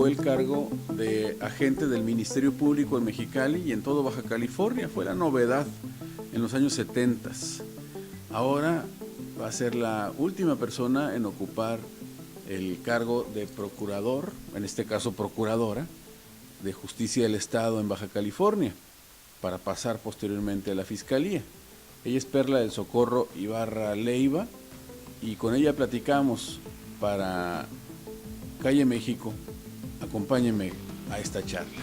ocupó el cargo de agente del Ministerio Público en Mexicali y en todo Baja California. Fue la novedad en los años 70. Ahora va a ser la última persona en ocupar el cargo de procurador, en este caso procuradora, de Justicia del Estado en Baja California, para pasar posteriormente a la Fiscalía. Ella es Perla del Socorro Ibarra Leiva y con ella platicamos para Calle México. Acompáñenme a esta charla.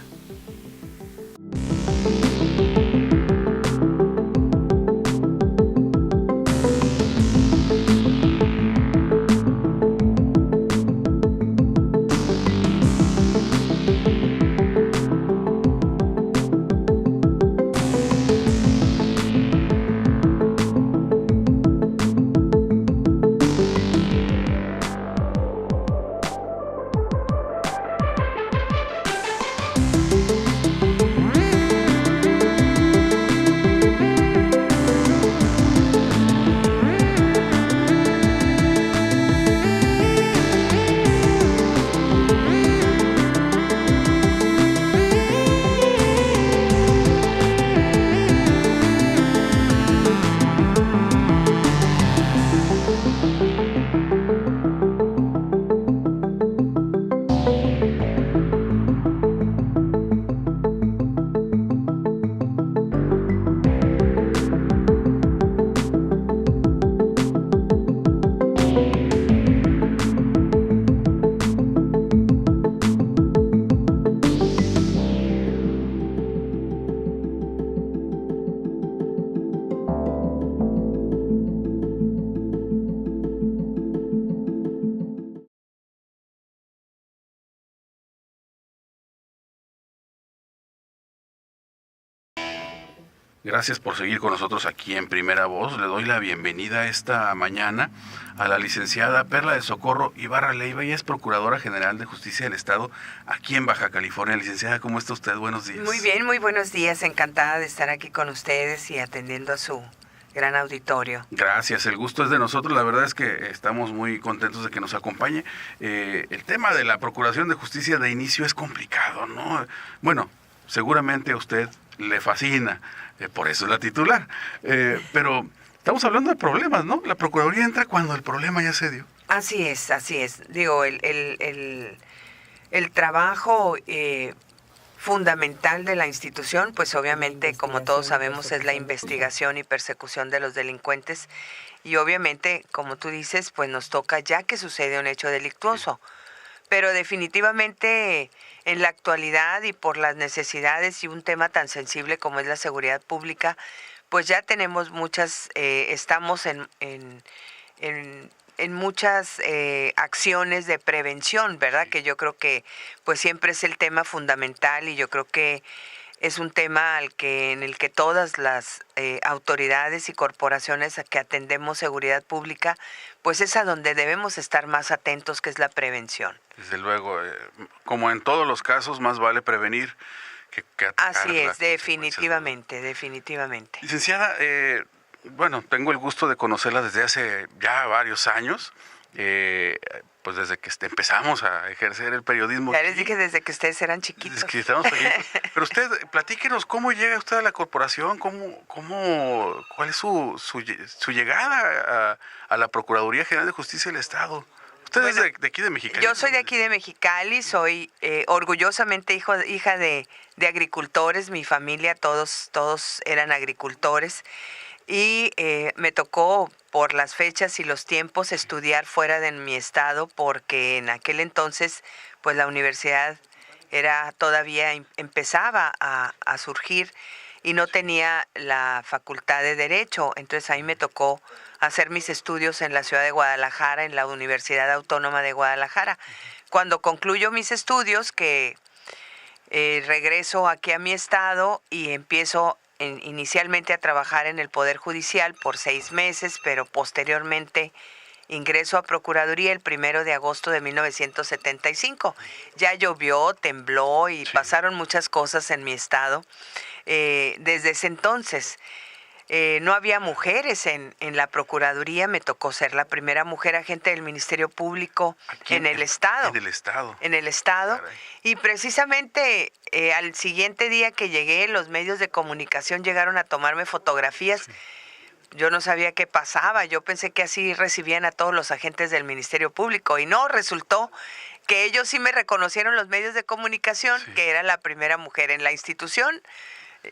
Gracias por seguir con nosotros aquí en Primera Voz. Le doy la bienvenida esta mañana a la licenciada Perla del Socorro Ibarra Leiva. Ella es Procuradora General de Justicia del Estado aquí en Baja California. Licenciada, ¿cómo está usted? Buenos días. Muy bien, muy buenos días. Encantada de estar aquí con ustedes y atendiendo a su gran auditorio. Gracias, el gusto es de nosotros. La verdad es que estamos muy contentos de que nos acompañe. El tema de la Procuración de Justicia de inicio es complicado, ¿no? Bueno, seguramente a usted le fascina, por eso es la titular, pero estamos hablando de problemas, ¿no? La Procuraduría entra cuando el problema ya se dio. Así es. Digo, el trabajo fundamental de la institución, pues obviamente, como todos sabemos, es la investigación y persecución de los delincuentes. Y obviamente, como tú dices, pues nos toca ya que sucede un hecho delictuoso. Pero definitivamente en la actualidad y por las necesidades y un tema tan sensible como es la seguridad pública, pues ya tenemos muchas, estamos en muchas acciones de prevención, ¿verdad? Que yo creo que pues siempre es el tema fundamental y yo creo que es un tema en el que todas las autoridades y corporaciones a que atendemos seguridad pública, pues es a donde debemos estar más atentos, que es la prevención. Desde luego, como en todos los casos, más vale prevenir que atacar. Así es, definitivamente. Licenciada, bueno, tengo el gusto de conocerla desde hace ya varios años. Pues desde que empezamos a ejercer el periodismo. Ya les dije desde que ustedes eran chiquitos. Desde que estábamos pequeños. Pero usted, platíquenos, ¿cómo llega usted a la corporación? ¿Cuál es su llegada a la Procuraduría General de Justicia del Estado? Usted es de aquí de Mexicali. Yo soy de aquí de Mexicali, soy orgullosamente hija de agricultores, mi familia, todos eran agricultores. Y me tocó, por las fechas y los tiempos, estudiar fuera de mi estado, porque en aquel entonces pues la universidad todavía empezaba a surgir y no tenía la facultad de Derecho. Entonces ahí me tocó hacer mis estudios en la ciudad de Guadalajara, en la Universidad Autónoma de Guadalajara. Cuando concluyo mis estudios, que regreso aquí a mi estado y empiezo inicialmente a trabajar en el Poder Judicial por 6 meses, pero posteriormente ingreso a Procuraduría el 1 de agosto de 1975. Ya llovió, tembló y pasaron muchas cosas en mi estado desde ese entonces. No había mujeres en la Procuraduría, me tocó ser la primera mujer agente del Ministerio Público en el Estado. En el Estado. En el Estado. Caray. Y precisamente al siguiente día que llegué, los medios de comunicación llegaron a tomarme fotografías. Sí. Yo no sabía qué pasaba, yo pensé que así recibían a todos los agentes del Ministerio Público y no, resultó que ellos sí me reconocieron los medios de comunicación, sí, que era la primera mujer en la institución.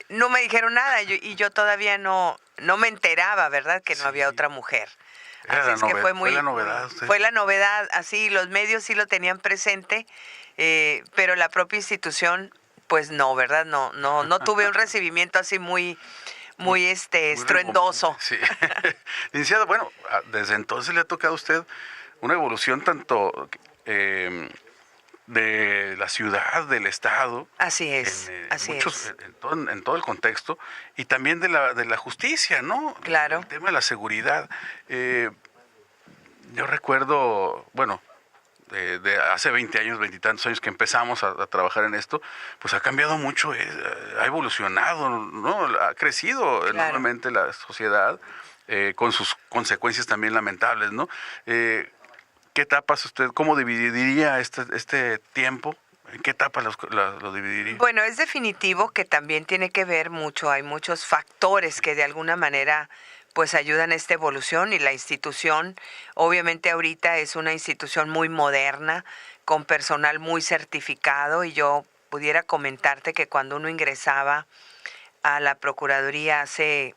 No me dijeron nada y yo todavía no me enteraba, ¿verdad? Que no, sí, había otra mujer. Así es que fue la novedad. Fue la novedad, así los medios sí lo tenían presente, pero la propia institución, pues no, ¿verdad? No tuve un recibimiento así muy estruendoso. Sí. Licenciado, bueno, desde entonces le ha tocado a usted una evolución tanto de la ciudad, del Estado. Así es, así muchos, es. En todo el contexto, y también de la justicia, ¿no? Claro. El tema de la seguridad. Yo recuerdo, bueno, de hace 20 años, 20 y tantos años que empezamos a trabajar en esto, pues ha cambiado mucho, ha evolucionado, ¿no? Ha crecido, claro, enormemente la sociedad, con sus consecuencias también lamentables, ¿no? ¿Qué etapas usted, cómo dividiría este tiempo? ¿En qué etapas lo dividiría? Bueno, es definitivo que también tiene que ver mucho, hay muchos factores que de alguna manera pues ayudan a esta evolución, y la institución obviamente ahorita es una institución muy moderna, con personal muy certificado, y yo pudiera comentarte que cuando uno ingresaba a la Procuraduría hace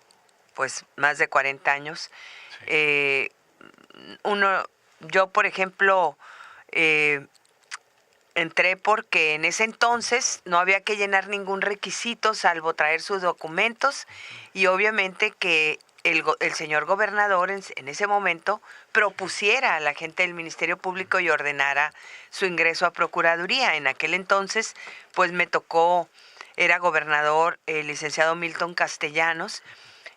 pues más de 40 años, sí, yo por ejemplo entré porque en ese entonces no había que llenar ningún requisito salvo traer sus documentos, y obviamente que el señor gobernador en ese momento propusiera a la gente del Ministerio Público y ordenara su ingreso a Procuraduría. En aquel entonces, pues me tocó, era gobernador el licenciado Milton Castellanos,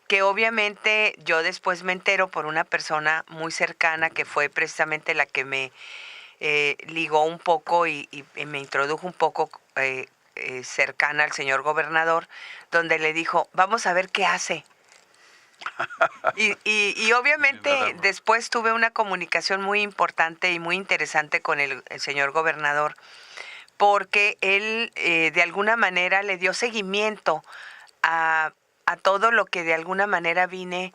que obviamente yo después me entero por una persona muy cercana que fue precisamente la que me ligó un poco y me introdujo un poco cercana al señor gobernador, donde le dijo, vamos a ver qué hace. Y obviamente después tuve una comunicación muy importante y muy interesante con el señor gobernador, porque él de alguna manera le dio seguimiento a todo lo que de alguna manera vine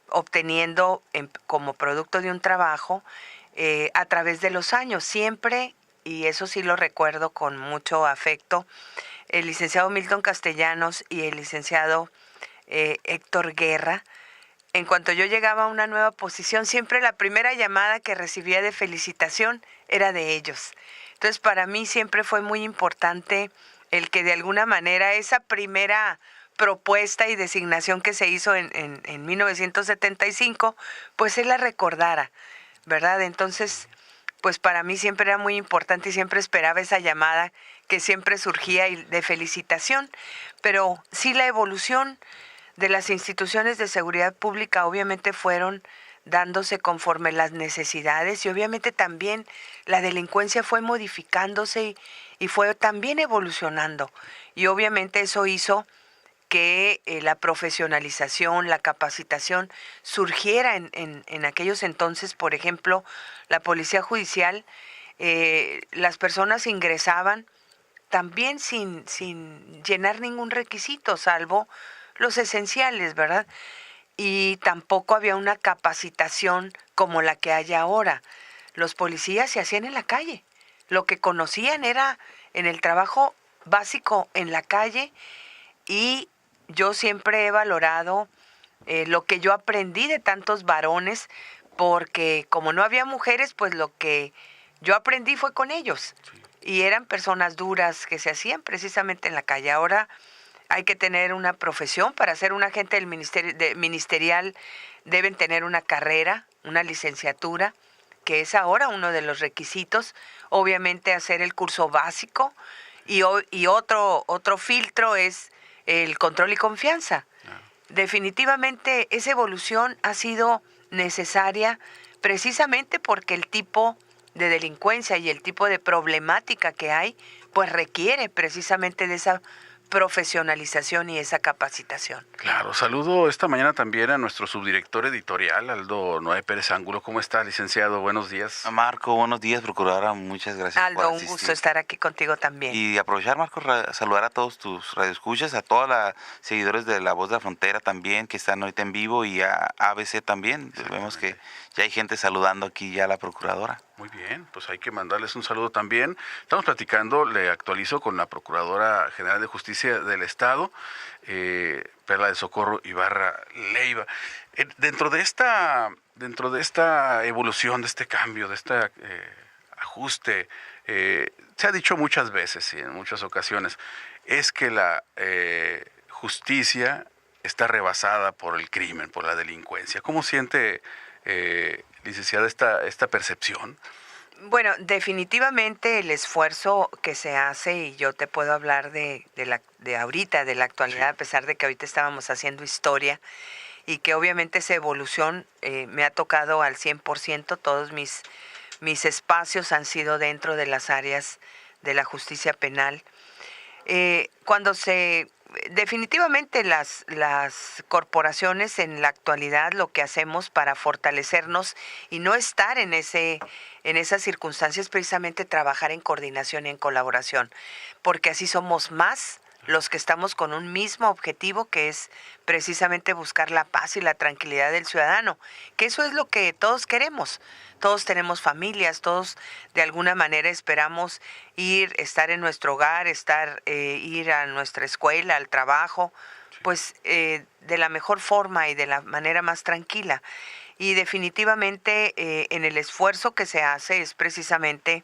obteniendo como producto de un trabajo a través de los años. Siempre, y eso sí lo recuerdo con mucho afecto, el licenciado Milton Castellanos y el licenciado Héctor Guerra, en cuanto yo llegaba a una nueva posición, siempre la primera llamada que recibía de felicitación era de ellos. Entonces, para mí siempre fue muy importante el que de alguna manera esa primera propuesta y designación que se hizo en 1975, pues él la recordara, ¿verdad? Entonces, pues para mí siempre era muy importante y siempre esperaba esa llamada que siempre surgía de felicitación. Pero sí, la evolución de las instituciones de seguridad pública obviamente fueron dándose conforme las necesidades, y obviamente también la delincuencia fue modificándose y fue también evolucionando, y obviamente eso hizo que la profesionalización, la capacitación surgiera en aquellos entonces. Por ejemplo, la policía judicial, las personas ingresaban también sin llenar ningún requisito, salvo los esenciales, ¿verdad? Y tampoco había una capacitación como la que hay ahora. Los policías se hacían en la calle. Lo que conocían era en el trabajo básico en la calle, y yo siempre he valorado lo que yo aprendí de tantos varones, porque como no había mujeres, pues lo que yo aprendí fue con ellos. Sí. Y eran personas duras que se hacían precisamente en la calle. Ahora hay que tener una profesión para ser un agente del ministerial, deben tener una carrera, una licenciatura, que es ahora uno de los requisitos. Obviamente hacer el curso básico, y otro filtro es el control y confianza. Definitivamente esa evolución ha sido necesaria precisamente porque el tipo de delincuencia y el tipo de problemática que hay, pues requiere precisamente de esa profesionalización y esa capacitación. Claro, saludo esta mañana también a nuestro subdirector editorial, Aldo Noé Pérez Ángulo. ¿Cómo está, licenciado? Buenos días. Marco, buenos días, procuradora, muchas gracias Aldo, por un asistir. gusto estar aquí contigo también. Y aprovechar, Marco, saludar a todos tus radioescuchas, a todos los seguidores de La Voz de la Frontera también, que están ahorita en vivo, y a ABC también. Vemos que ya hay gente saludando aquí ya a la procuradora. Muy bien, pues hay que mandarles un saludo también. Estamos platicando, le actualizo, con la Procuradora General de Justicia del Estado, Perla de Socorro Ibarra Leiva. Dentro de esta evolución, de este cambio, de este ajuste, se ha dicho muchas veces y en muchas ocasiones, es que la justicia está rebasada por el crimen, por la delincuencia. ¿Cómo siente, licenciada, esta percepción? Bueno, definitivamente el esfuerzo que se hace, y yo te puedo hablar de ahorita, de la actualidad, sí, a pesar de que ahorita estábamos haciendo historia, y que obviamente esa evolución me ha tocado al 100%, todos mis espacios han sido dentro de las áreas de la justicia penal. Definitivamente las corporaciones en la actualidad lo que hacemos para fortalecernos y no estar en esas circunstancias, precisamente trabajar en coordinación y en colaboración, porque así somos más los que estamos con un mismo objetivo, que es precisamente buscar la paz y la tranquilidad del ciudadano, que eso es lo que todos queremos. Todos tenemos familias, todos de alguna manera esperamos estar en nuestro hogar, ir a nuestra escuela, al trabajo, pues de la mejor forma y de la manera más tranquila. Y definitivamente en el esfuerzo que se hace es precisamente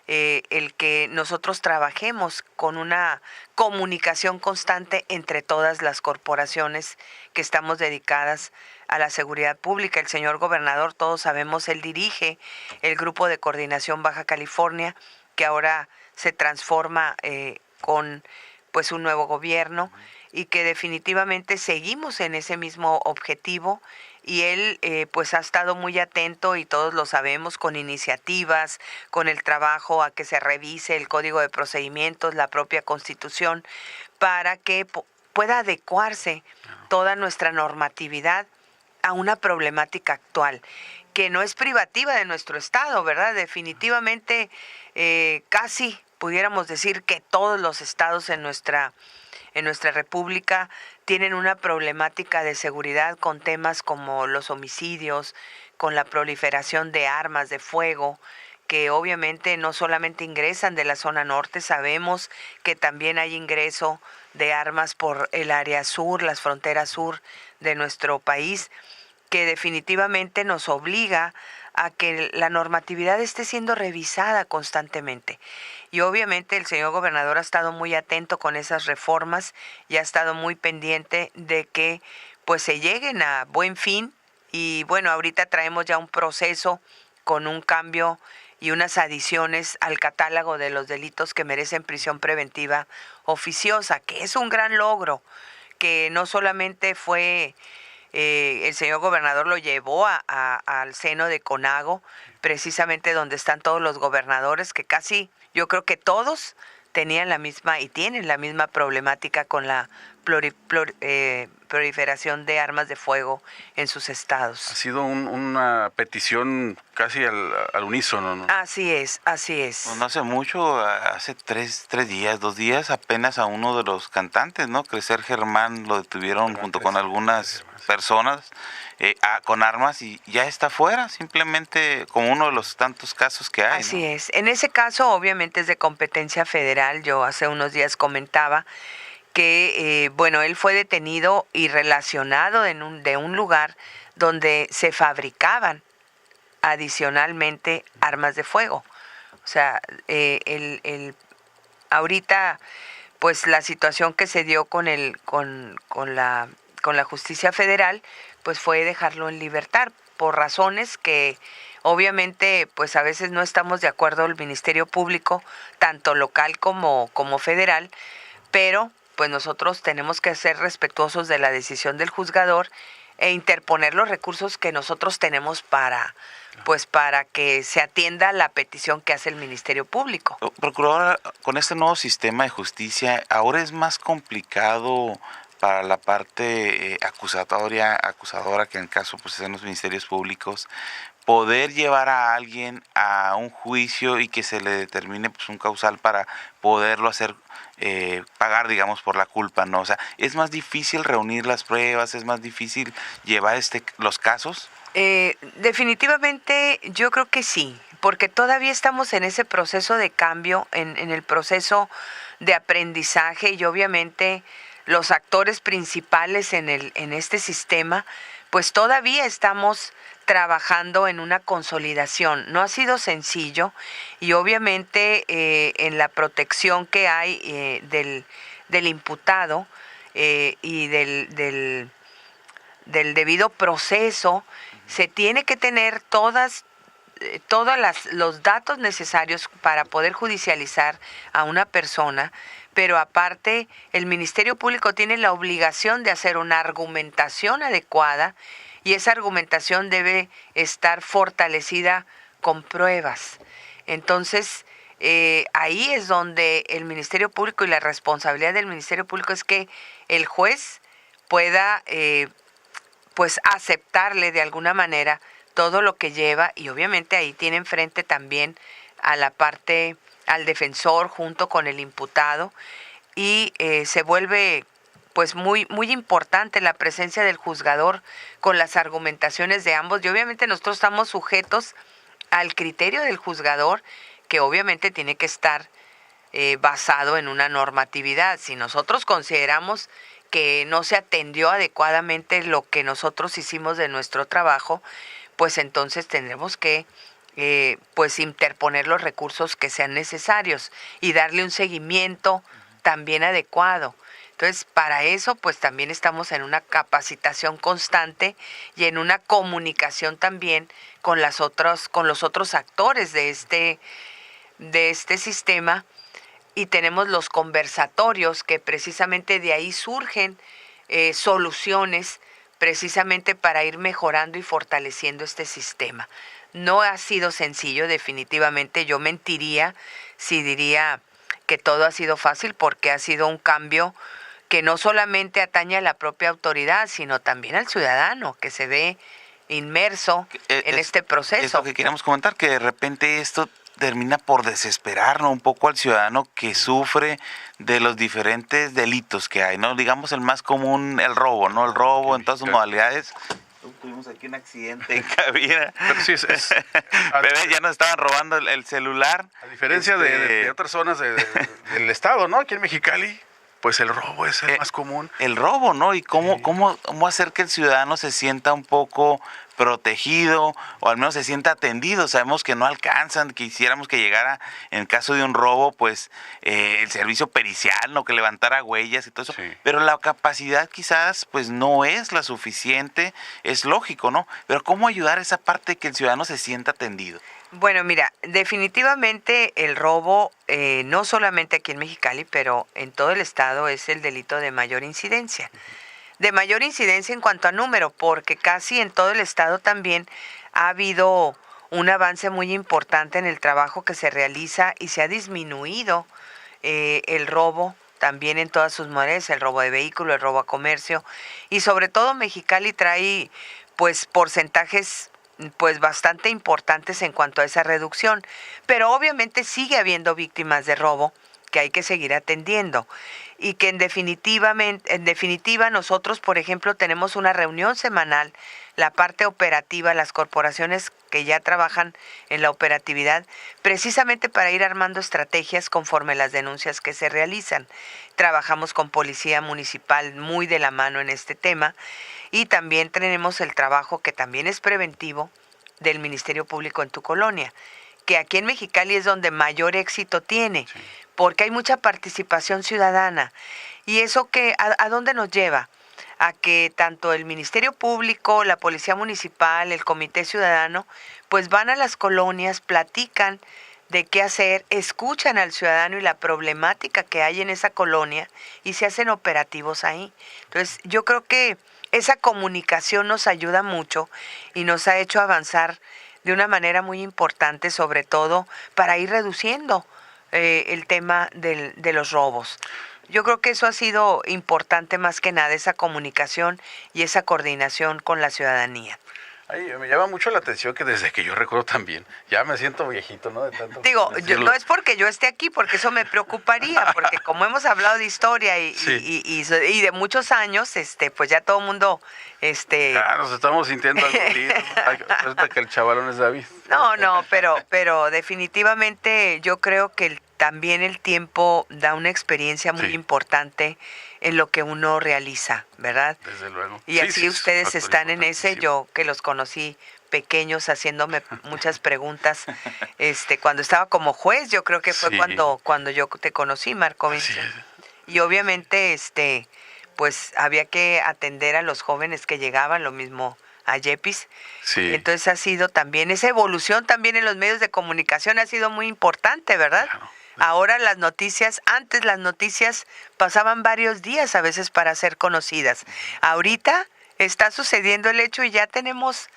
el que nosotros trabajemos con una comunicación constante entre todas las corporaciones que estamos dedicadas a la seguridad pública. El señor gobernador, todos sabemos, él dirige el Grupo de Coordinación Baja California, que ahora se transforma con pues un nuevo gobierno, y que definitivamente seguimos en ese mismo objetivo. Y él pues ha estado muy atento, y todos lo sabemos, con iniciativas, con el trabajo a que se revise el Código de Procedimientos, la propia Constitución, para que pueda adecuarse toda nuestra normatividad a una problemática actual, que no es privativa de nuestro Estado, ¿verdad? Definitivamente casi pudiéramos decir que todos los estados en nuestra república tienen una problemática de seguridad con temas como los homicidios, con la proliferación de armas de fuego, que obviamente no solamente ingresan de la zona norte, sabemos que también hay ingreso de armas por el área sur, las fronteras sur de nuestro país, que definitivamente nos obliga a que la normatividad esté siendo revisada constantemente. Y obviamente el señor gobernador ha estado muy atento con esas reformas y ha estado muy pendiente de que pues se lleguen a buen fin. Y bueno, ahorita traemos ya un proceso con un cambio y unas adiciones al catálogo de los delitos que merecen prisión preventiva oficiosa, que es un gran logro, que no solamente fue... el señor gobernador lo llevó al seno de CONAGO, precisamente donde están todos los gobernadores, que casi, yo creo que todos tenían la misma y tienen la misma problemática con la proliferación de armas de fuego en sus estados. Ha sido una petición casi al unísono, ¿no? Así es, así es. Pues no hace mucho, hace 2 días, apenas a uno de los cantantes, ¿no? Crecer Germán, lo detuvieron junto con algunas personas con armas, y ya está fuera, simplemente como uno de los tantos casos que hay. Así ¿no? es. En ese caso, obviamente, es de competencia federal. Yo hace unos días comentaba que, él fue detenido y relacionado de un lugar donde se fabricaban adicionalmente armas de fuego. O sea, ahorita, pues la situación que se dio con la justicia federal, pues fue dejarlo en libertad por razones que obviamente pues a veces no estamos de acuerdo el Ministerio Público, tanto local como federal, pero pues nosotros tenemos que ser respetuosos de la decisión del juzgador e interponer los recursos que nosotros tenemos para que se atienda la petición que hace el Ministerio Público. Procuradora, con este nuevo sistema de justicia, ahora es más complicado para la parte acusadora, que en el caso pues en los ministerios públicos, poder llevar a alguien a un juicio y que se le determine pues un causal para poderlo hacer pagar, digamos, por la culpa, ¿no? O sea, ¿es más difícil reunir las pruebas? ¿Es más difícil llevar los casos? Definitivamente yo creo que sí, porque todavía estamos en ese proceso de cambio, en el proceso de aprendizaje, y obviamente los actores principales en este sistema, pues todavía estamos trabajando en una consolidación. No ha sido sencillo, y obviamente en la protección que hay del imputado y del debido proceso, se tiene que tener todos los datos necesarios para poder judicializar a una persona, pero aparte el Ministerio Público tiene la obligación de hacer una argumentación adecuada, y esa argumentación debe estar fortalecida con pruebas. Entonces, ahí es donde el Ministerio Público, y la responsabilidad del Ministerio Público es que el juez pueda pues aceptarle de alguna manera todo lo que lleva, y obviamente ahí tiene enfrente también a la parte, al defensor junto con el imputado, y se vuelve pues muy importante la presencia del juzgador con las argumentaciones de ambos, y obviamente nosotros estamos sujetos al criterio del juzgador, que obviamente tiene que estar basado en una normatividad. Si nosotros consideramos que no se atendió adecuadamente lo que nosotros hicimos de nuestro trabajo, pues entonces tendremos que pues interponer los recursos que sean necesarios y darle un seguimiento también adecuado. Entonces, para eso, pues también estamos en una capacitación constante y en una comunicación también con los otros actores de este sistema, y tenemos los conversatorios, que precisamente de ahí surgen soluciones precisamente para ir mejorando y fortaleciendo este sistema. No ha sido sencillo, definitivamente. Yo mentiría si diría que todo ha sido fácil, porque ha sido un cambio que no solamente atañe a la propia autoridad, sino también al ciudadano, que se ve inmerso en este proceso. Es lo que queríamos comentar, que de repente esto termina por desesperar, ¿no?, un poco al ciudadano que sufre de los diferentes delitos que hay, ¿no? Digamos el más común, el robo, ¿no? El robo en todas sus modalidades. Tuvimos aquí un accidente en cabina. Pero sí, Pero ya nos estaban robando el celular. A diferencia de otras zonas del estado, ¿no? Aquí en Mexicali, pues el robo es el más común. El robo, ¿no? Y cómo hacer que el ciudadano se sienta un poco protegido, o al menos se sienta atendido. Sabemos que no alcanzan, quisiéramos que llegara, en caso de un robo, pues el servicio pericial, ¿no?, que levantara huellas y todo eso, sí. Pero la capacidad quizás pues no es la suficiente, es lógico, ¿no? Pero ¿cómo ayudar a esa parte que el ciudadano se sienta atendido? Bueno, mira, definitivamente el robo, no solamente aquí en Mexicali, pero en todo el estado, es el delito de mayor incidencia. De mayor incidencia en cuanto a número, porque casi en todo el estado también ha habido un avance muy importante en el trabajo que se realiza, y se ha disminuido el robo también en todas sus modalidades, el robo de vehículo, el robo a comercio, y sobre todo Mexicali trae pues porcentajes pues bastante importantes en cuanto a esa reducción, pero obviamente sigue habiendo víctimas de robo que hay que seguir atendiendo, y que en definitiva nosotros, por ejemplo, tenemos una reunión semanal, la parte operativa, las corporaciones que ya trabajan en la operatividad, precisamente para ir armando estrategias conforme las denuncias que se realizan. Trabajamos con Policía Municipal muy de la mano en este tema, y también tenemos el trabajo, que también es preventivo, del Ministerio Público en tu colonia, que aquí en Mexicali es donde mayor éxito tiene, sí, porque hay mucha participación ciudadana. ¿Y eso a dónde nos lleva? A que tanto el Ministerio Público, la Policía Municipal, el Comité Ciudadano, pues van a las colonias, platican de qué hacer, escuchan al ciudadano y la problemática que hay en esa colonia y se hacen operativos ahí. Entonces, yo creo que esa comunicación nos ayuda mucho y nos ha hecho avanzar de una manera muy importante, sobre todo para ir reduciendo el tema de los robos. Yo creo que eso ha sido importante más que nada, esa comunicación y esa coordinación con la ciudadanía. Ay, me llama mucho la atención que desde que yo recuerdo también, ya me siento viejito, ¿no? De tanto Digo, decirlo. no es porque yo esté aquí, porque eso me preocuparía, porque como hemos hablado de historia y de muchos años, pues ya todo el mundo, Ya nos estamos sintiendo algo líderes. Resulta que el chavalón es David. No, pero definitivamente yo creo que también el tiempo da una experiencia muy importante en lo que uno realiza, ¿verdad? Desde luego. Y así ustedes están en ese, yo que los conocí pequeños haciéndome muchas preguntas, cuando estaba como juez, yo creo que fue cuando yo te conocí, Marco Vincio. Y obviamente, pues había que atender a los jóvenes que llegaban, lo mismo a Yepis. Sí. Entonces ha sido también, esa evolución también en los medios de comunicación ha sido muy importante, ¿verdad? Claro. Ahora antes las noticias pasaban varios días a veces para ser conocidas. Ahorita está sucediendo el hecho y ya tenemos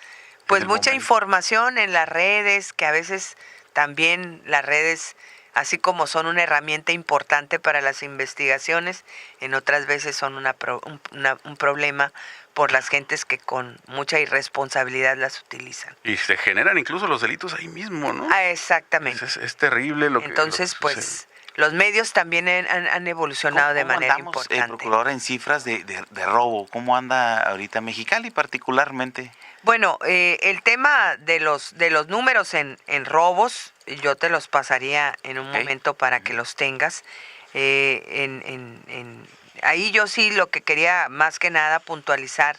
pues mucha información en las redes, que a veces también las redes, así como son una herramienta importante para las investigaciones, en otras veces son un problema por las gentes que con mucha irresponsabilidad las utilizan. Y se generan incluso los delitos ahí mismo, ¿no? Exactamente. Es terrible lo que Entonces, sucede. pues, los medios también han evolucionado de manera andamos, importante. Procuradora, en cifras de robo? ¿Cómo anda ahorita Mexicali particularmente? Bueno, el tema de los números en robos, yo te los pasaría en un momento para que los tengas. Ahí yo sí lo que quería más que nada puntualizar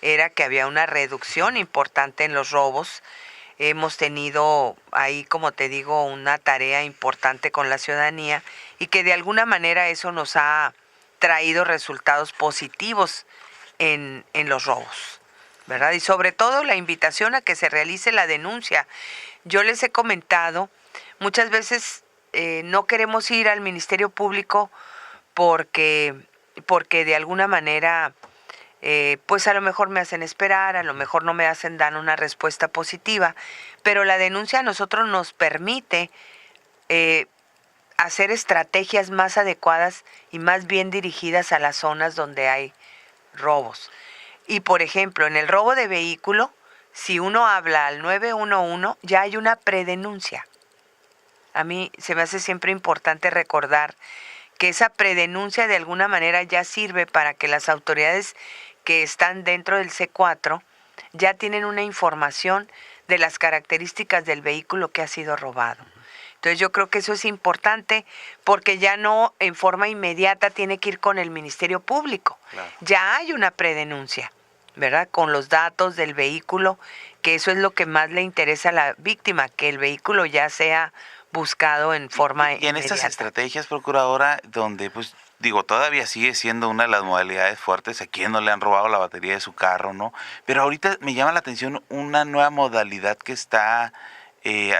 era que había una reducción importante en los robos. Hemos tenido ahí, como te digo, una tarea importante con la ciudadanía y que de alguna manera eso nos ha traído resultados positivos en los robos, ¿verdad? Y sobre todo la invitación a que se realice la denuncia. Yo les he comentado, muchas veces no queremos ir al Ministerio Público porque de alguna manera pues a lo mejor me hacen esperar, a lo mejor no me hacen dar una respuesta positiva, pero la denuncia a nosotros nos permite hacer estrategias más adecuadas y más bien dirigidas a las zonas donde hay robos. Y por ejemplo, en el robo de vehículo, si uno habla al 911, ya hay una predenuncia. A mí se me hace siempre importante recordar que esa predenuncia de alguna manera ya sirve para que las autoridades que están dentro del C4 ya tienen una información de las características del vehículo que ha sido robado. Entonces yo creo que eso es importante porque ya no en forma inmediata tiene que ir con el Ministerio Público. Claro. Ya hay una predenuncia, ¿verdad? Con los datos del vehículo, que eso es lo que más le interesa a la víctima, que el vehículo ya sea buscado en forma inmediata. Y en estas estrategias, Procuradora, donde pues digo, todavía sigue siendo una de las modalidades fuertes, a quien no le han robado la batería de su carro, ¿no? Pero ahorita me llama la atención una nueva modalidad que está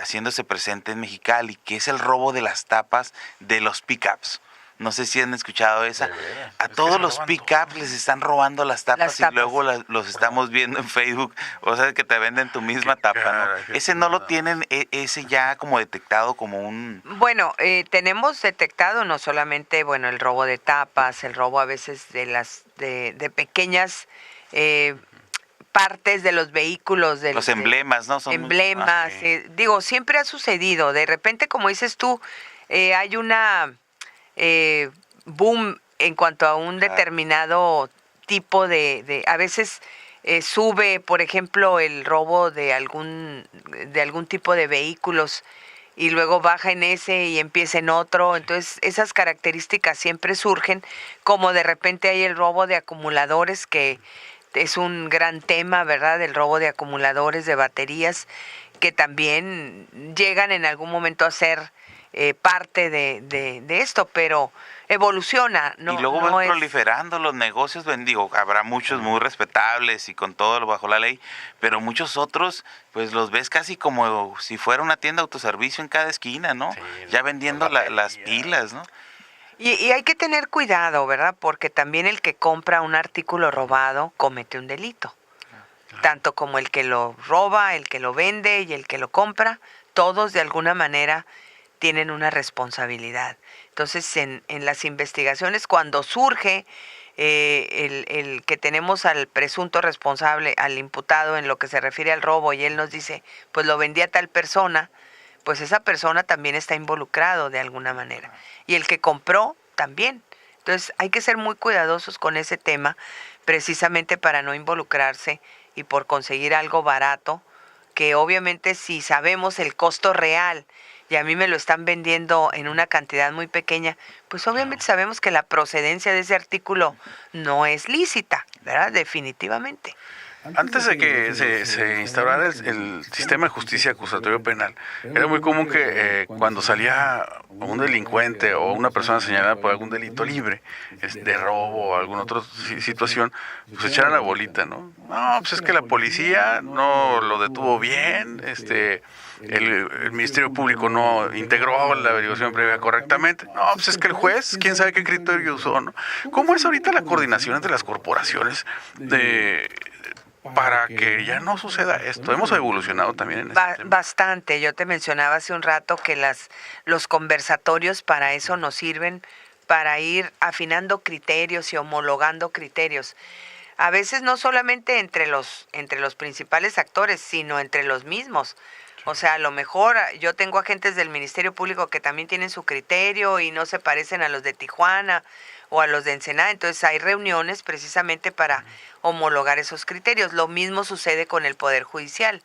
haciéndose presente en Mexicali, que es el robo de las tapas de los pickups. No sé si han escuchado esa. A todos los pickups les están robando las tapas y luego los estamos viendo en Facebook. O sea, que te venden tu misma tapa, ¿no? Ese no lo tienen, ese ya como detectado como un... Bueno, tenemos detectado no solamente, bueno, el robo de tapas, el robo a veces de pequeñas partes de los vehículos. Los emblemas, ¿no? Son emblemas. Digo, siempre ha sucedido. De repente, como dices tú, hay una... boom en cuanto a un determinado tipo a veces sube, por ejemplo, el robo de algún tipo de vehículos y luego baja en ese y empieza en otro. Entonces esas características siempre surgen, como de repente hay el robo de acumuladores, que es un gran tema, ¿verdad? El robo de acumuladores de baterías, que también llegan en algún momento a ser parte de esto, pero evoluciona, no, y luego no ves es... proliferando los negocios, digo, habrá muchos muy respetables y con todo lo bajo la ley, pero muchos otros, pues los ves casi como si fuera una tienda de autoservicio en cada esquina, ¿no? Sí, Ya vendiendo las pilas, ¿no? Y hay que tener cuidado, ¿verdad? Porque también el que compra un artículo robado comete un delito. Tanto como el que lo roba, el que lo vende y el que lo compra, todos de alguna manera tienen una responsabilidad. Entonces, en las investigaciones, cuando surge el que tenemos al presunto responsable, al imputado en lo que se refiere al robo, y él nos dice, pues lo vendía a tal persona, pues esa persona también está involucrado de alguna manera. Y el que compró también. Entonces, hay que ser muy cuidadosos con ese tema, precisamente para no involucrarse y por conseguir algo barato, que obviamente si sabemos el costo real y a mí me lo están vendiendo en una cantidad muy pequeña, pues obviamente sabemos que la procedencia de ese artículo no es lícita, ¿verdad? Definitivamente. Antes de que se instaurara el sistema de justicia acusatorio penal, era muy común que cuando salía un delincuente o una persona señalada por algún delito libre, de robo o alguna otra situación, pues echaran la bolita, ¿no? No, pues es que la policía no lo detuvo bien, el Ministerio Público no integró la averiguación previa correctamente. No, pues es que el juez, quién sabe qué criterio usó, ¿no? ¿Cómo es ahorita la coordinación entre las corporaciones para que ya no suceda esto? Hemos evolucionado también en este tema. Bastante. Yo te mencionaba hace un rato que los conversatorios para eso nos sirven, para ir afinando criterios y homologando criterios. A veces no solamente entre los principales actores, sino entre los mismos. O sea, a lo mejor yo tengo agentes del Ministerio Público que también tienen su criterio y no se parecen a los de Tijuana o a los de Ensenada. Entonces hay reuniones precisamente para homologar esos criterios. Lo mismo sucede con el Poder Judicial.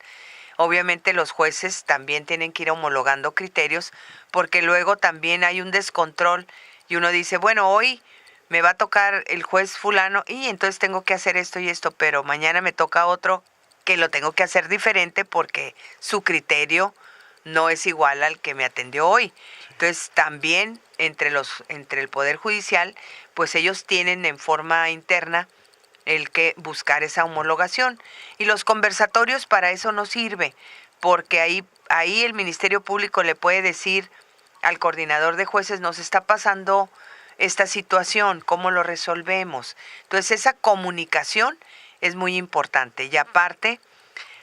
Obviamente los jueces también tienen que ir homologando criterios porque luego también hay un descontrol y uno dice, bueno, hoy me va a tocar el juez fulano y entonces tengo que hacer esto y esto, pero mañana me toca otro que lo tengo que hacer diferente porque su criterio no es igual al que me atendió hoy. Entonces también entre el Poder Judicial, pues ellos tienen en forma interna el que buscar esa homologación. Y los conversatorios para eso no sirve, porque ahí el Ministerio Público le puede decir al coordinador de jueces, nos está pasando esta situación, ¿cómo lo resolvemos? Entonces esa comunicación es muy importante. Y aparte,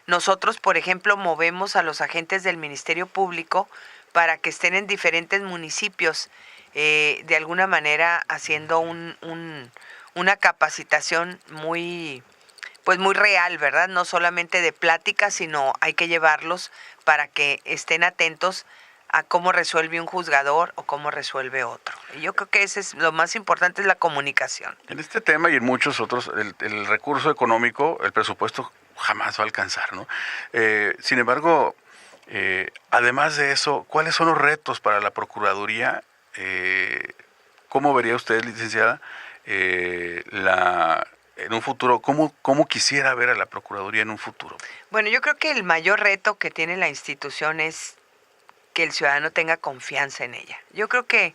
nosotros, por ejemplo, movemos a los agentes del Ministerio Público para que estén en diferentes municipios, de alguna manera haciendo una capacitación muy real, ¿verdad? No solamente de plática, sino hay que llevarlos para que estén atentos a cómo resuelve un juzgador o cómo resuelve otro. Y yo creo que ese es lo más importante, es la comunicación. En este tema y en muchos otros, el recurso económico, el presupuesto jamás va a alcanzar, ¿no? Sin embargo, además de eso, ¿cuáles son los retos para la Procuraduría? ¿Cómo vería usted, licenciada, en un futuro, cómo quisiera ver a la Procuraduría en un futuro? Bueno, yo creo que el mayor reto que tiene la institución es que el ciudadano tenga confianza en ella. Yo creo que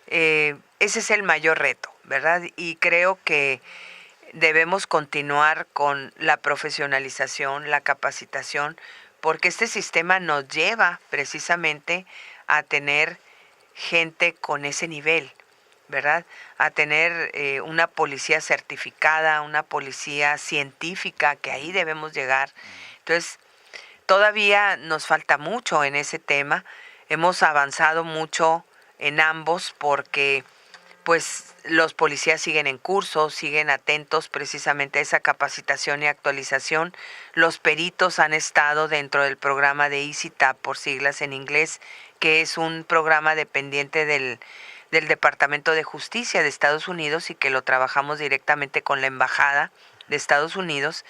ese es el mayor reto, ¿verdad? Y creo que debemos continuar con la profesionalización, la capacitación, porque este sistema nos lleva precisamente a tener gente con ese nivel, ¿verdad? A tener una policía certificada, una policía científica, que ahí debemos llegar. Entonces, todavía nos falta mucho en ese tema. Hemos avanzado mucho en ambos porque pues los policías siguen en curso, siguen atentos precisamente a esa capacitación y actualización. Los peritos han estado dentro del programa de EasyTap, por siglas en inglés, que es un programa dependiente del Departamento de Justicia de Estados Unidos y que lo trabajamos directamente con la Embajada de Estados Unidos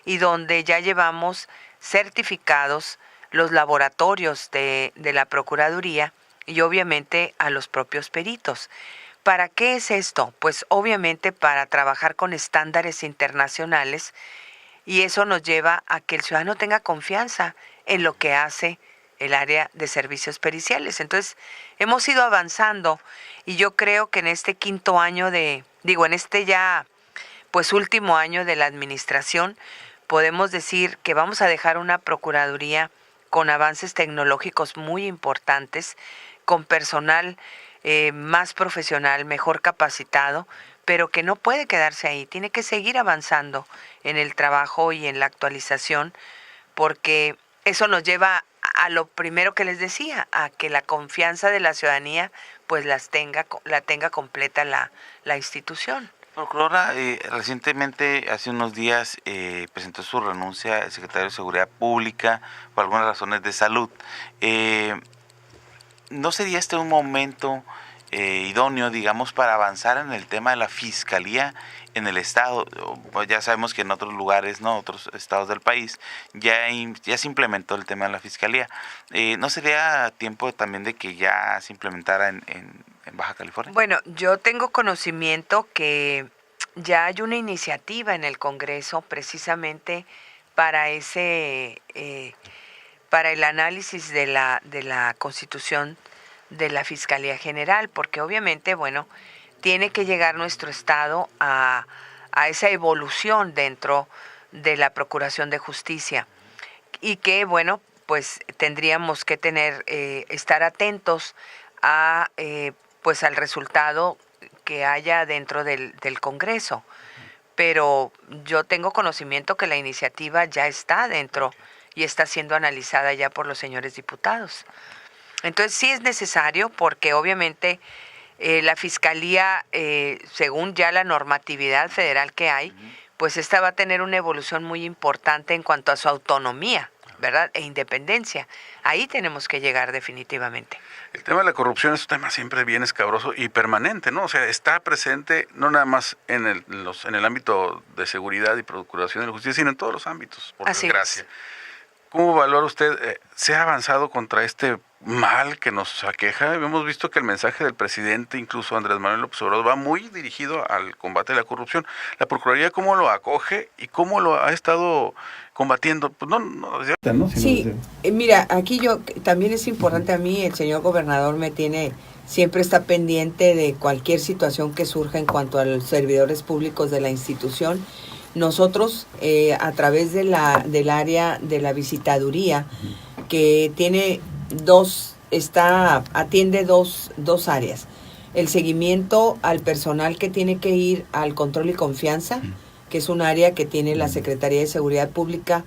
y donde ya llevamos certificados los laboratorios de la Procuraduría y obviamente a los propios peritos. ¿Para qué es esto? Pues obviamente para trabajar con estándares internacionales y eso nos lleva a que el ciudadano tenga confianza en lo que hace el área de servicios periciales. Entonces, hemos ido avanzando y yo creo que en este quinto año en este ya pues último año de la administración, podemos decir que vamos a dejar una procuraduría con avances tecnológicos muy importantes, con personal más profesional, mejor capacitado, pero que no puede quedarse ahí, tiene que seguir avanzando en el trabajo y en la actualización, porque eso nos lleva a lo primero que les decía, a que la confianza de la ciudadanía pues la tenga completa la institución. Procuradora, recientemente, hace unos días, presentó su renuncia el secretario de Seguridad Pública por algunas razones de salud. ¿No sería este un momento idóneo, digamos, para avanzar en el tema de la fiscalía en el estado? Pues ya sabemos que en otros lugares, no, otros estados del país, ya se implementó el tema de la fiscalía. ¿No sería tiempo también de que ya se implementara en Baja California? Bueno, yo tengo conocimiento que ya hay una iniciativa en el Congreso precisamente para para el análisis de la Constitución de la Fiscalía General, porque obviamente, bueno, tiene que llegar nuestro estado a esa evolución dentro de la Procuración de Justicia y que, bueno, pues tendríamos que estar atentos a pues al resultado que haya dentro del Congreso. Pero yo tengo conocimiento que la iniciativa ya está dentro y está siendo analizada ya por los señores diputados. Entonces sí es necesario porque obviamente la Fiscalía, según ya la normatividad federal que hay, pues esta va a tener una evolución muy importante en cuanto a su autonomía, ¿verdad? E independencia. Ahí tenemos que llegar definitivamente. El tema de la corrupción es un tema siempre bien escabroso y permanente, ¿no? O sea, está presente no nada más en el ámbito de seguridad y procuración de la justicia, sino en todos los ámbitos, por desgracia. ¿Cómo valora usted? ¿Se ha avanzado contra este mal que nos aqueja? Hemos visto que el mensaje del presidente, incluso Andrés Manuel López Obrador, va muy dirigido al combate de la corrupción. ¿La Procuraduría cómo lo acoge y cómo lo ha estado combatiendo? Pues Sí, mira, aquí también es importante a mí, el señor gobernador siempre está pendiente de cualquier situación que surja en cuanto a los servidores públicos de la institución. Nosotros, a través del área de la visitaduría, que atiende dos áreas. El seguimiento al personal que tiene que ir al control y confianza, que es un área que tiene la Secretaría de Seguridad Pública,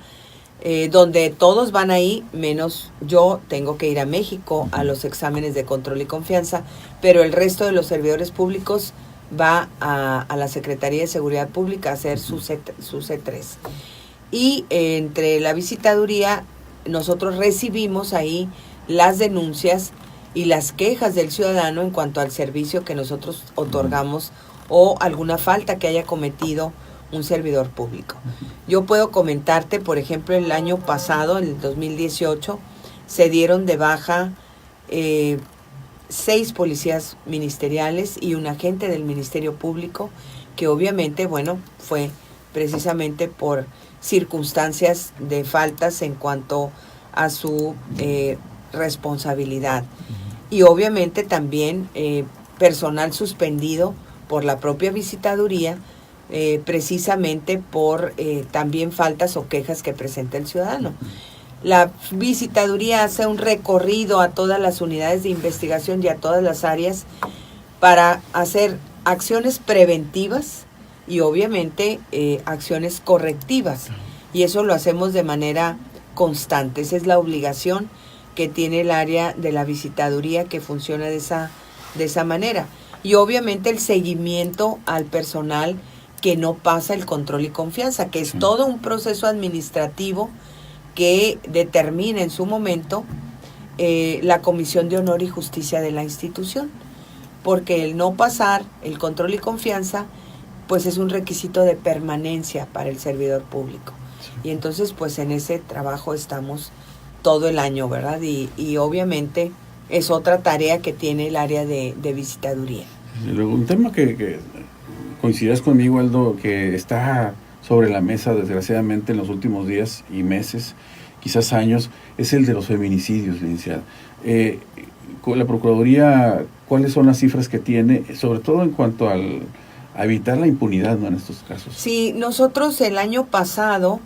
donde todos van ahí, menos yo tengo que ir a México a los exámenes de control y confianza, pero el resto de los servidores públicos va a la Secretaría de Seguridad Pública a hacer su C3. Y entre la visitaduría, nosotros recibimos ahí las denuncias y las quejas del ciudadano en cuanto al servicio que nosotros otorgamos o alguna falta que haya cometido un servidor público. Yo puedo comentarte, por ejemplo, el año pasado, en el 2018, se dieron de baja 6 policías ministeriales y un agente del Ministerio Público, que obviamente, bueno, fue precisamente por circunstancias de faltas en cuanto a su responsabilidad. Y obviamente también personal suspendido por la propia visitaduría, precisamente por también faltas o quejas que presenta el ciudadano. La visitaduría hace un recorrido a todas las unidades de investigación y a todas las áreas para hacer acciones preventivas y obviamente acciones correctivas. Y eso lo hacemos de manera constante. Esa es la obligación que tiene el área de la visitaduría, que funciona de esa manera. Y obviamente el seguimiento al personal que no pasa el control y confianza, que es todo un proceso administrativo que determina en su momento la Comisión de Honor y Justicia de la institución, porque el no pasar el control y confianza pues es un requisito de permanencia para el servidor público. Y entonces pues en ese trabajo estamos todo el año, ¿verdad? Y obviamente es otra tarea que tiene el área de visitaduría. Luego, un tema que coincidirás conmigo, Aldo, que está sobre la mesa desgraciadamente en los últimos días y meses, quizás años, es el de los feminicidios, licenciada. Con la Procuraduría, ¿cuáles son las cifras que tiene, sobre todo en cuanto a evitar la impunidad, ¿no?, en estos casos? Sí, nosotros el año pasado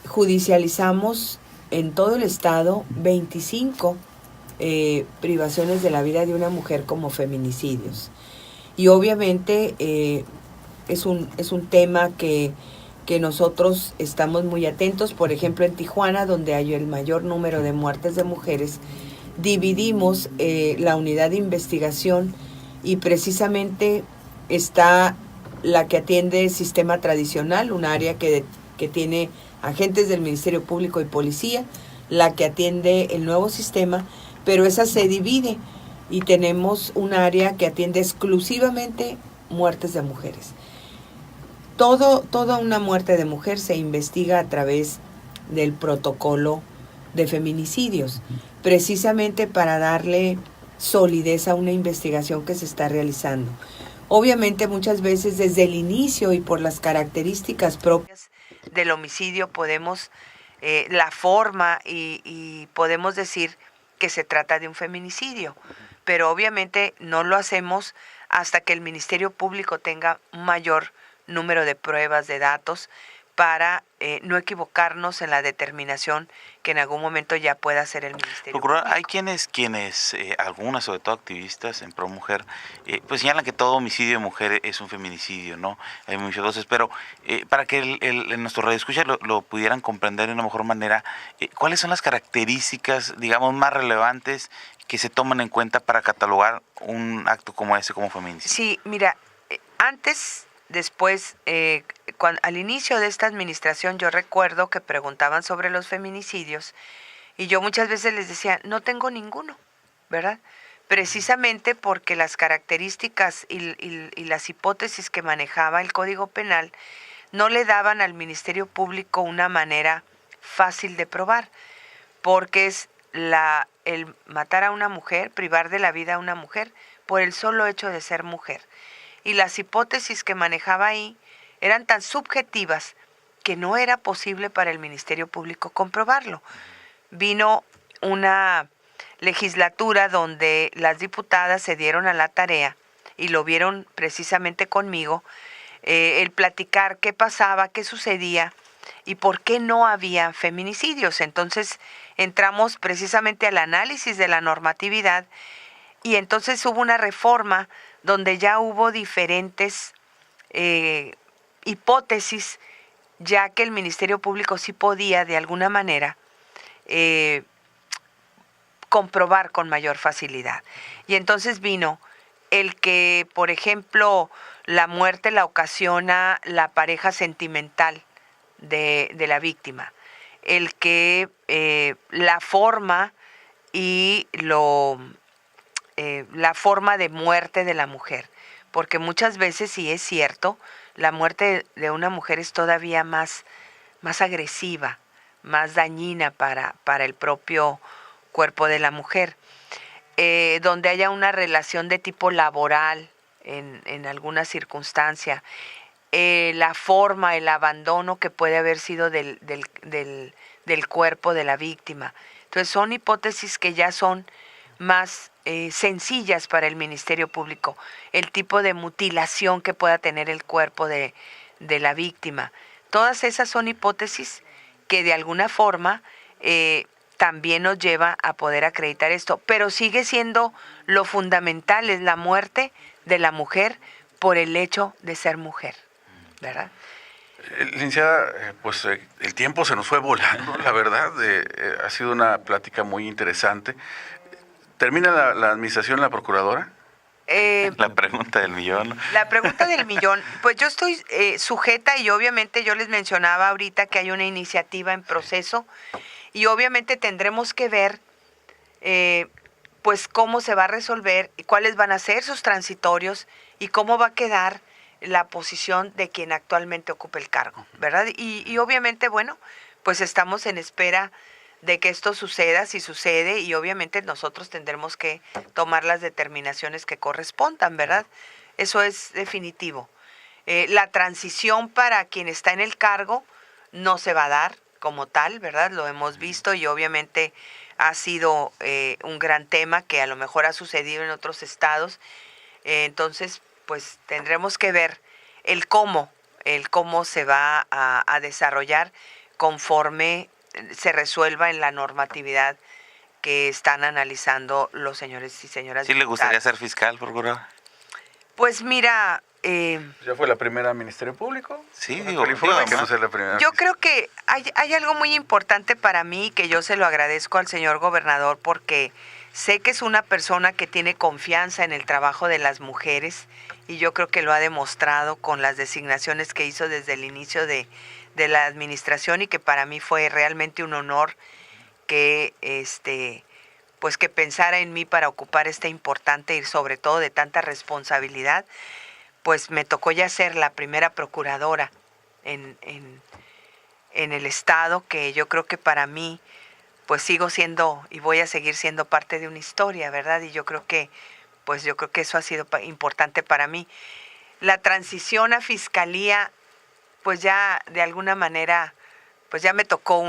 judicializamos en todo el estado 25 privaciones de la vida de una mujer como feminicidios. Y obviamente es un tema que nosotros estamos muy atentos. Por ejemplo, en Tijuana, donde hay el mayor número de muertes de mujeres, dividimos la unidad de investigación y precisamente está la que atiende sistema tradicional, un área que tiene agentes del Ministerio Público y Policía, la que atiende el nuevo sistema, pero esa se divide y tenemos un área que atiende exclusivamente muertes de mujeres. Toda una muerte de mujer se investiga a través del protocolo de feminicidios, precisamente para darle solidez a una investigación que se está realizando. Obviamente muchas veces desde el inicio y por las características propias del homicidio podemos, la forma y podemos decir que se trata de un feminicidio, pero obviamente no lo hacemos hasta que el Ministerio Público tenga un mayor número de pruebas, de datos, para no equivocarnos en la determinación que en algún momento ya pueda hacer el Ministerio Procurador, Público. hay quienes algunas, sobre todo activistas en pro mujer, pues señalan que todo homicidio de mujer es un feminicidio, ¿no? Hay muchas voces, pero para que nuestro radioescucha lo pudieran comprender de una mejor manera, ¿cuáles son las características, digamos, más relevantes que se toman en cuenta para catalogar un acto como ese como feminicidio? Sí, mira, después, al inicio de esta administración, yo recuerdo que preguntaban sobre los feminicidios y yo muchas veces les decía, no tengo ninguno, ¿verdad? Precisamente porque las características y las hipótesis que manejaba el Código Penal no le daban al Ministerio Público una manera fácil de probar, porque es el matar a una mujer, privar de la vida a una mujer por el solo hecho de ser mujer. Y las hipótesis que manejaba ahí eran tan subjetivas que no era posible para el Ministerio Público comprobarlo. Vino una legislatura donde las diputadas se dieron a la tarea, y lo vieron precisamente conmigo, el platicar qué pasaba, qué sucedía y por qué no había feminicidios. Entonces entramos precisamente al análisis de la normatividad y entonces hubo una reforma donde ya hubo diferentes hipótesis, ya que el Ministerio Público sí podía de alguna manera comprobar con mayor facilidad. Y entonces vino el que, por ejemplo, la muerte la ocasiona la pareja sentimental de la víctima, el que la forma y la forma de muerte de la mujer, porque muchas veces, sí es cierto, la muerte de una mujer es todavía más agresiva, más dañina para el propio cuerpo de la mujer, donde haya una relación de tipo laboral en alguna circunstancia, la forma, el abandono que puede haber sido del cuerpo de la víctima. Entonces son hipótesis que ya son más sencillas para el Ministerio Público, el tipo de mutilación que pueda tener el cuerpo de la víctima. Todas esas son hipótesis que de alguna forma también nos lleva a poder acreditar esto, pero sigue siendo lo fundamental, es la muerte de la mujer por el hecho de ser mujer, ¿verdad? Licenciada, pues el tiempo se nos fue volando, la verdad, ha sido una plática muy interesante. ¿Termina la administración la procuradora? La pregunta del millón. La pregunta del millón, pues yo estoy sujeta y obviamente yo les mencionaba ahorita que hay una iniciativa en proceso y obviamente tendremos que ver pues cómo se va a resolver y cuáles van a ser sus transitorios y cómo va a quedar la posición de quien actualmente ocupa el cargo, ¿verdad? Y obviamente, bueno, pues estamos en espera de que esto suceda, si sucede, y obviamente nosotros tendremos que tomar las determinaciones que correspondan, ¿verdad? Eso es definitivo. La transición para quien está en el cargo no se va a dar como tal, ¿verdad? Lo hemos visto y obviamente ha sido un gran tema que a lo mejor ha sucedido en otros estados. Entonces, pues tendremos que ver el cómo se va a desarrollar conforme se resuelva en la normatividad que están analizando los señores y señoras. ¿Sí le gustaría ser fiscal, procurador? Pues mira... ¿Ya fue la primera Ministerio Público? Sí, Baja digo, California, digo, que no sea la primera. Yo creo que hay algo muy importante para mí que yo se lo agradezco al señor gobernador porque sé que es una persona que tiene confianza en el trabajo de las mujeres y yo creo que lo ha demostrado con las designaciones que hizo desde el inicio de la administración y que para mí fue realmente un honor que pues que pensara en mí para ocupar esta importante y sobre todo de tanta responsabilidad. Pues me tocó ya ser la primera procuradora en el estado, que yo creo que para mí, pues sigo siendo y voy a seguir siendo parte de una historia, ¿verdad? Y yo creo que eso ha sido importante para mí. La transición a fiscalía, pues ya de alguna manera, pues ya me tocó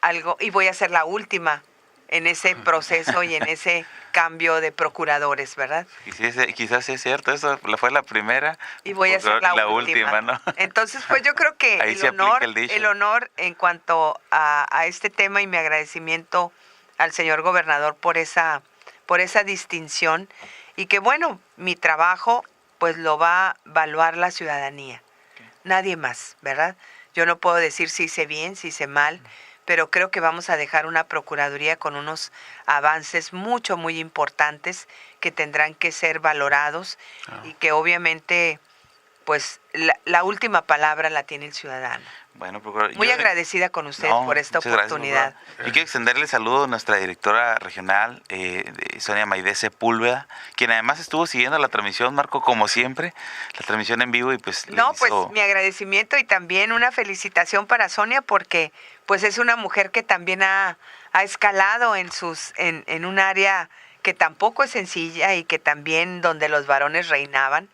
algo, y voy a ser la última en ese proceso y en ese cambio de procuradores, ¿verdad? Quizás sí es cierto, eso fue la primera y voy a ser la última, ¿no? Entonces, pues yo creo que el honor en cuanto a este tema y mi agradecimiento al señor gobernador por esa distinción y que bueno, mi trabajo pues lo va a evaluar la ciudadanía, nadie más, ¿verdad? Yo no puedo decir si hice bien, si hice mal, pero creo que vamos a dejar una procuraduría con unos avances muy importantes que tendrán que ser valorados y que obviamente pues la última palabra la tiene el ciudadano. Bueno, procurador, muy agradecida con usted por esta oportunidad. Gracias, yo quiero extenderle saludo a nuestra directora regional, Sonia Maide Sepúlveda, quien además estuvo siguiendo la transmisión, Marco, como siempre, la transmisión en vivo y pues... Pues mi agradecimiento y también una felicitación para Sonia porque pues es una mujer que también ha escalado en un área que tampoco es sencilla y que también donde los varones reinaban.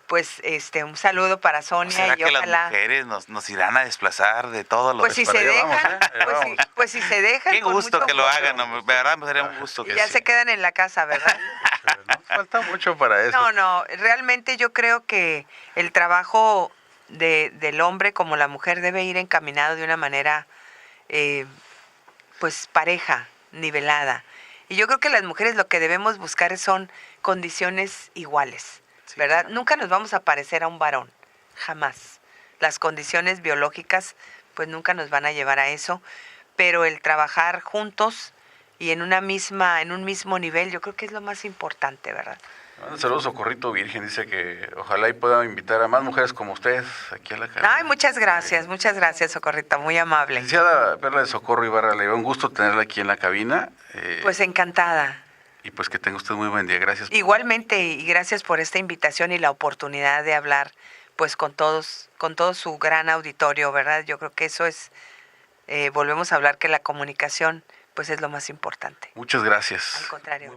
Pues un saludo para Sonia. ¿Será y que ojalá las mujeres nos irán a desplazar de todos los... Pues si se dejan, pues si se dejan. Qué gusto que lo hagan, de verdad me sería un gusto que ya se quedan en la casa, ¿verdad? No falta mucho para eso. No, realmente yo creo que el trabajo del hombre como la mujer debe ir encaminado de una manera pues pareja, nivelada. Y yo creo que las mujeres lo que debemos buscar son condiciones iguales. ¿Verdad? Nunca nos vamos a parecer a un varón, jamás. Las condiciones biológicas pues nunca nos van a llevar a eso, pero el trabajar juntos y en un mismo nivel, yo creo que es lo más importante, ¿verdad? Saludos, Socorrito Virgen, dice que ojalá y pueda invitar a más mujeres como ustedes aquí a la casa. Ay, muchas gracias, Socorrito, muy amable. Licenciada Perla de Socorro Ibarra, le dio un gusto tenerla aquí en la cabina. Pues encantada. Y pues que tenga usted muy buen día, gracias. Igualmente, y gracias por esta invitación y la oportunidad de hablar pues con todo su gran auditorio, ¿verdad? Yo creo que eso es, volvemos a hablar que la comunicación pues es lo más importante. Muchas gracias. Al contrario.